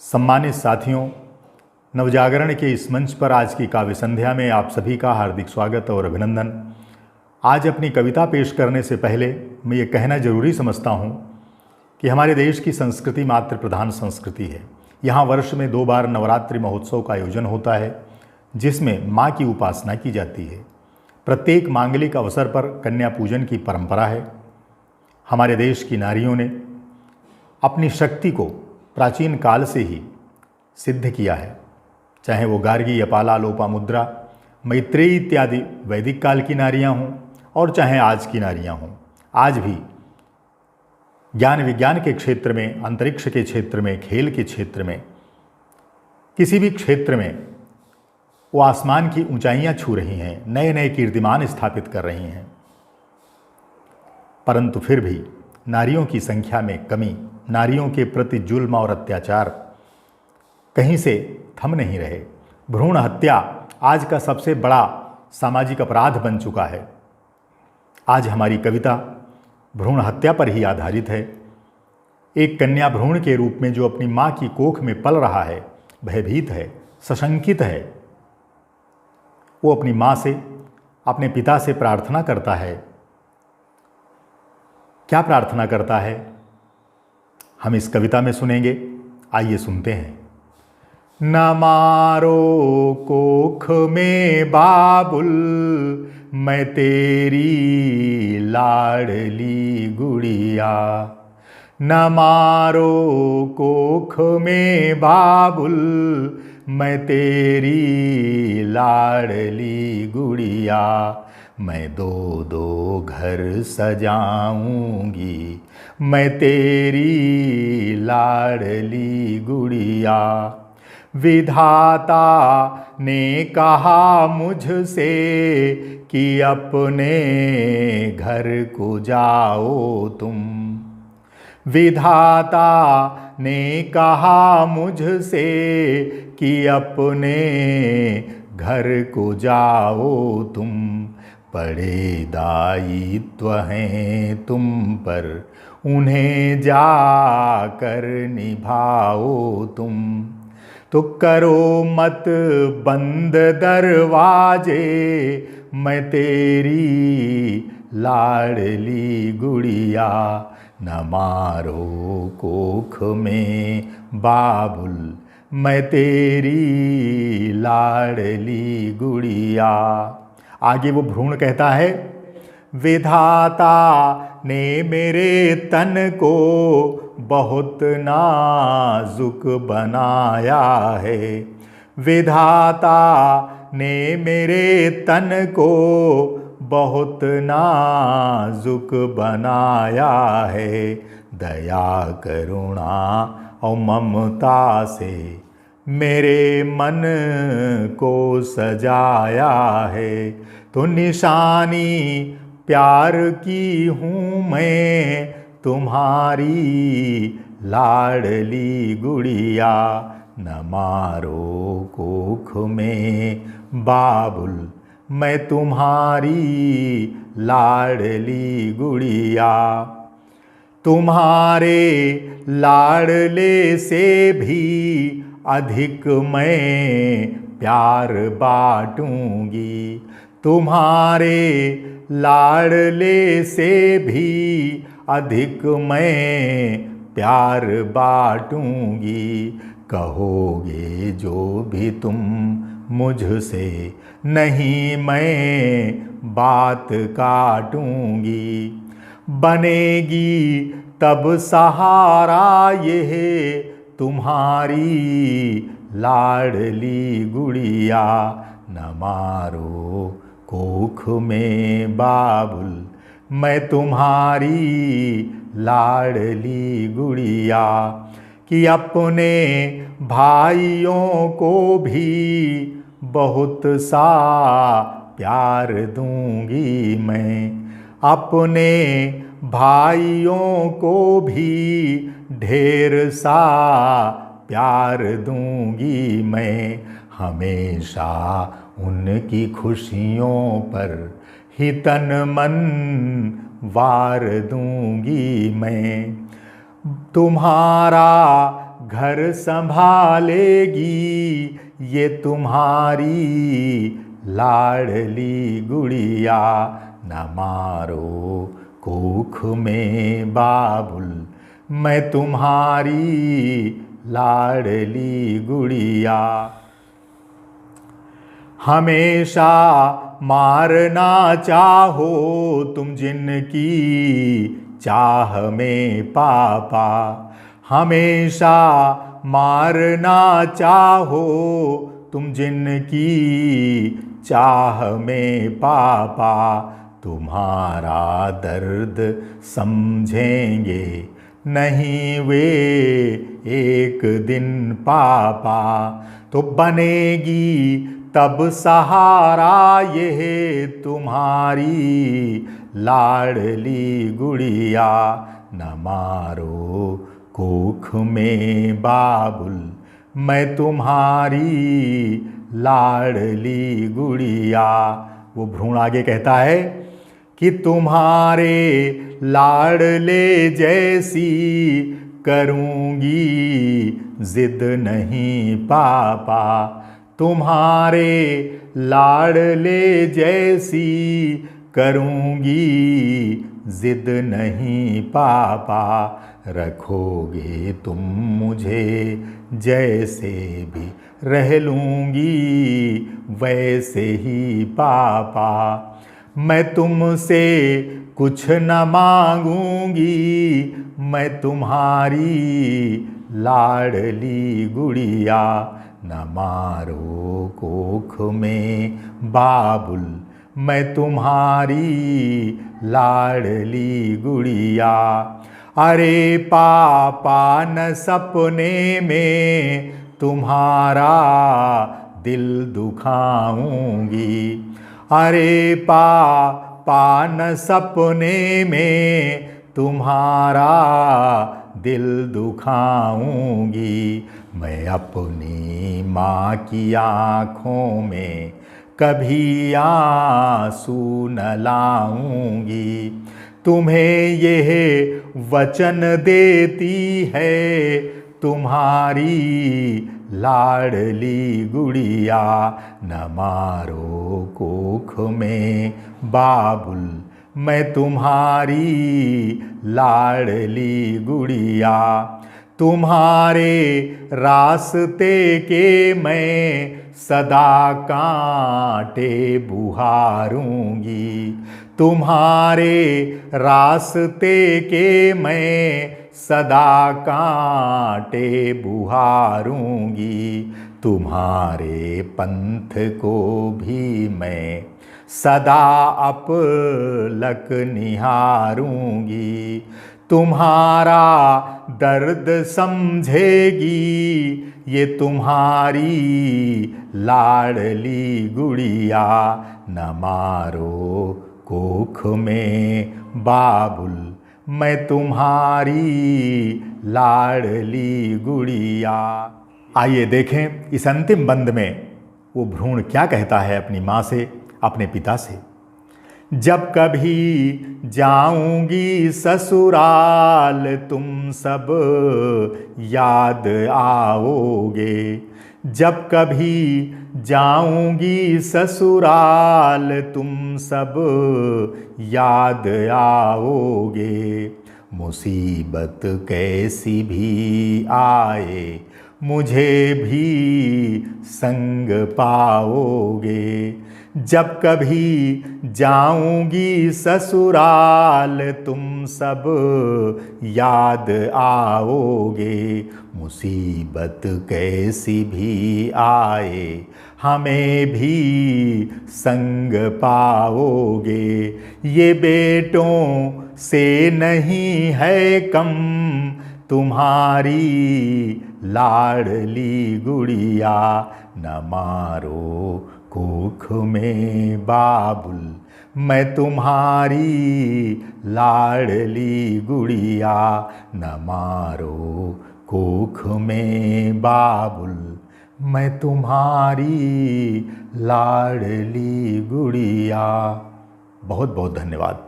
सम्मानित साथियों, नवजागरण के इस मंच पर आज की काव्य संध्या में आप सभी का हार्दिक स्वागत और अभिनंदन। आज अपनी कविता पेश करने से पहले मैं ये कहना जरूरी समझता हूँ कि हमारे देश की संस्कृति मातृ प्रधान संस्कृति है। यहाँ वर्ष में 2 बार नवरात्रि महोत्सव का आयोजन होता है, जिसमें माँ की उपासना की जाती है। प्रत्येक मांगलिक अवसर पर कन्या पूजन की परंपरा है। हमारे देश की नारियों ने अपनी शक्ति को प्राचीन काल से ही सिद्ध किया है, चाहे वो गार्गी, अपाला, लोपामुद्रा, मैत्रेयी इत्यादि वैदिक काल की नारियां हों और चाहे आज की नारियां हों। आज भी ज्ञान विज्ञान के क्षेत्र में, अंतरिक्ष के क्षेत्र में, खेल के क्षेत्र में, किसी भी क्षेत्र में वो आसमान की ऊंचाइयां छू रही हैं, नए नए कीर्तिमान स्थापित कर रही हैं। परंतु फिर भी नारियों की संख्या में कमी, नारियों के प्रति जुल्म और अत्याचार कहीं से थम नहीं रहे। भ्रूण हत्या आज का सबसे बड़ा सामाजिक अपराध बन चुका है। आज हमारी कविता भ्रूण हत्या पर ही आधारित है। एक कन्या भ्रूण के रूप में जो अपनी माँ की कोख में पल रहा है, भयभीत है, सशंकित है, वो अपनी माँ से, अपने पिता से प्रार्थना करता है। क्या प्रार्थना करता है हम इस कविता में सुनेंगे। आइए सुनते हैं। न मारो कोख में बाबुल, मैं तेरी लाडली गुड़िया। न मारो कोख में बाबुल, मैं तेरी लाडली गुड़िया। मैं 2-2 घर सजाऊंगी, मैं तेरी लाडली गुड़िया। विधाता ने कहा मुझसे कि अपने घर को जाओ तुम। विधाता ने कहा मुझसे कि अपने घर को जाओ तुम। बड़े दायित्व हैं तुम पर, उन्हें जाकर निभाओ तुम। तो करो मत बंद दरवाजे, मैं तेरी लाडली गुड़िया। न मारो कोख में बाबुल, मैं तेरी लाडली गुड़िया। आगे वो भ्रूण कहता है, विधाता ने मेरे तन को बहुत नाजुक बनाया है। विधाता ने मेरे तन को बहुत नाजुक बनाया है। दया करुणा और ममता से मेरे मन को सजाया है। तो निशानी प्यार की हूँ मैं तुम्हारी लाडली गुड़िया। न मारो कोख में बाबुल, मैं तुम्हारी लाडली गुड़िया। तुम्हारे लाडले से भी अधिक मैं प्यार बांटूंगी। तुम्हारे लाडले से भी अधिक मैं प्यार बांटूंगी। कहोगे जो भी तुम मुझसे, नहीं मैं बात काटूंगी। बनेगी तब सहारा ये तुम्हारी लाडली गुड़िया। न मारो कोख में बाबुल, मैं तुम्हारी लाडली गुड़िया। कि अपने भाइयों को भी बहुत सा प्यार दूंगी मैं। अपने भाइयों को भी ढेर सा प्यार दूंगी मैं। हमेशा उनकी खुशियों पर ही तन मन वार दूंगी मैं। तुम्हारा घर संभालेगी ये तुम्हारी लाडली गुड़िया। न मारो कोख में बाबुल मैं तुम्हारी लाडली गुड़िया। हमेशा मारना चाहो तुम जिनकी चाह में पापा। हमेशा मारना चाहो तुम जिनकी चाह में पापा। तुम्हारा दर्द समझेंगे नहीं वे एक दिन पापा। तो बनेगी तब सहारा ये तुम्हारी लाडली गुड़िया। न मारो कोख में बाबुल मैं तुम्हारी लाडली गुड़िया। वो भ्रूण आगे कहता है कि तुम्हारे लाडले जैसी करूँगी जिद नहीं पापा। तुम्हारे लाडले जैसी करूँगी जिद नहीं पापा। रखोगे तुम मुझे जैसे भी रह लूँगी वैसे ही पापा। मैं तुमसे कुछ न मांगूंगी मैं तुम्हारी लाडली गुड़िया। न मारो कोख में बाबुल मैं तुम्हारी लाडली गुड़िया। अरे पापा न सपने में तुम्हारा दिल दुखाऊंगी। अरे पापा न सपने में तुम्हारा दिल दुखाऊंगी। मैं अपनी माँ की आँखों में कभी आंसू न लाऊंगी। तुम्हें यह वचन देती है तुम्हारी लाडली गुड़िया। न मारो कोख में बाबुल मैं तुम्हारी लाडली गुड़िया। तुम्हारे रास्ते के मैं सदा कांटे बुहारूंगी। तुम्हारे रास्ते के मैं सदा कांटे बुहारूंगी। तुम्हारे पंथ को भी मैं सदा अपलक निहारूंगी। तुम्हारा दर्द समझेगी ये तुम्हारी लाडली गुड़िया। न मारो कोख में बाबुल मैं तुम्हारी लाडली गुड़िया। आइए देखें इस अंतिम बंद में वो भ्रूण क्या कहता है अपनी माँ से, अपने पिता से। जब कभी जाऊंगी ससुराल तुम सब याद आओगे। जब कभी जाऊंगी ससुराल तुम सब याद आओगे। मुसीबत कैसी भी आए मुझे भी संग पाओगे। जब कभी जाऊंगी ससुराल तुम सब याद आओगे। मुसीबत कैसी भी आए हमें भी संग पाओगे। ये बेटों से नहीं है कम तुम्हारी लाडली गुड़िया। न मारो कोख में बाबुल मैं तुम्हारी लाडली गुड़िया। न मारो कोख में बाबुल मैं तुम्हारी लाडली गुड़िया। बहुत बहुत धन्यवाद।